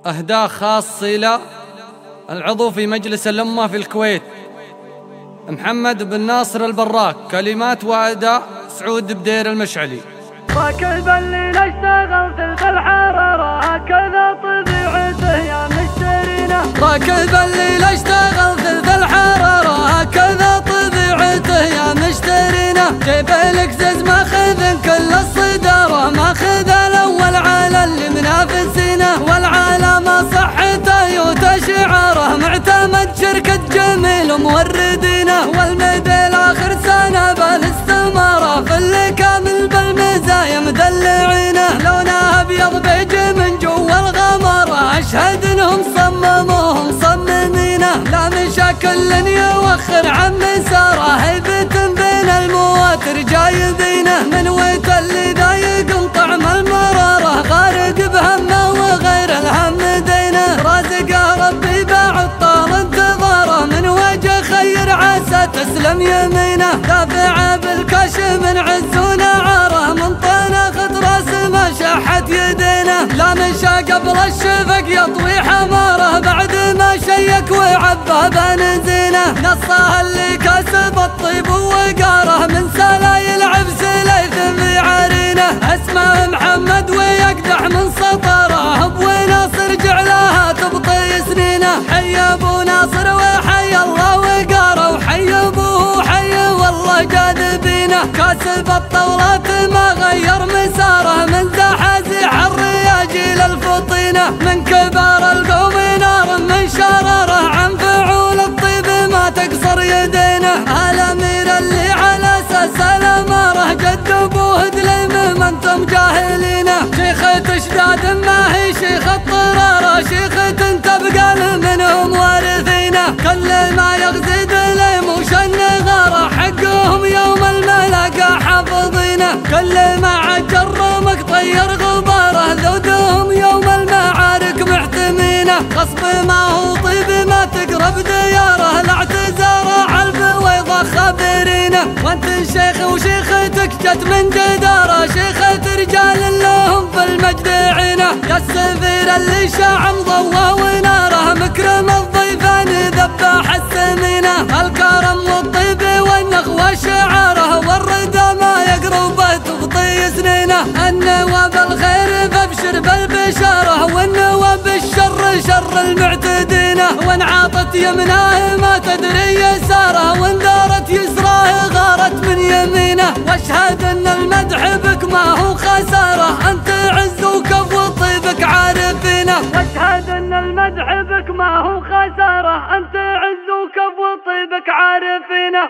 أهداء خاص إلى العضو في مجلس الأمة في الكويت محمد بن ناصر البراك. كلمات وأداء سعود بدير المشعلي. راكب الليل اشتغل ثلث الحرارة هكذا طبيعته يا مشترينا. راكب الليل اشتغل ثلث الحرارة هكذا طبيعته يا مشترينا. جيب الكزز ماخذ كل الصدارة ماخذ الأول على اللي منافسينا. والعالم صحته يوتا شعاره معتمد شركة جميل موردينا. والمدى الآخر سنة بالاستمارة في اللي كامل بالمزايا مدلعينا. لونها أبيض بيجي من جوا الغمارة أشهد انهم صمموهم مصممينه. لا مشاكل يوخر عن مساره هيبة بين المواتر جايبينه. من ويت اللي ضايق طعم المرارة غارق بهمه وغير الهم دينه. رازقه ربي بعد طال انتظاره من وجه خير عسى تسلم يمينه. دافع بالكاش من عز ونعاره من طينه خد راس ما شاحت يدينه. لا مشى قبل الشفق يطوي حماره بعد ما شيك وعبى بنزينه. نصها اللي كسب الطيب ووقاره من سلايل عبس ليث في عرينه. اسمه محمد ويقدح من سطره ابو ناصر جعلها تبطي سنينه. حي ابو ناصر وحي الله وقاره وحي ابوه حي والله جاذبينه. كاسب الطولات ما غير مساره من زحازيح الرياجيل الفطينه. من كبار القوم نار من شراره عن فعول الطيب ما تقصر يدينه. الامير اللي على اساس الاماره جد ابوه دليم ما انتم جاهلينه. شيخة اشداد ما هي شيخة طراره شيخة تبقى منهم وارثينه. كل ما يغزي دليم وشن غاره حقهم يوم الملاقى حافظينه. كل ما عجر رمك طير غباره ذودهم يوم المعارك محتمينه. غصب ما هو طيب ما تقرب دياره الاعتزار عالبويضة خابرينه. وانت شيخ وشيختك جت من جداره شيخة رجال لهم في المجد عينه. يا السفير اللي شاع مضوى وناره مكرم الضيفان ذباح السمينه. الكرم والطيب والنخوة شعاره والردى ما يقربه تبطي سنينه. النوى بالخير فابشر بالبشاره والنوى بالشر شر المعتدينه. وان عاطت يمناه ما تدري يساره وان دارت يسراه غارت من يمينه. واشهد ان المدح بك ما هو خساره انت عز وكف وطيبك عارفينه. واشهد ان المدح بك ما هو خساره انت عز وكف وطيبك عارفينه.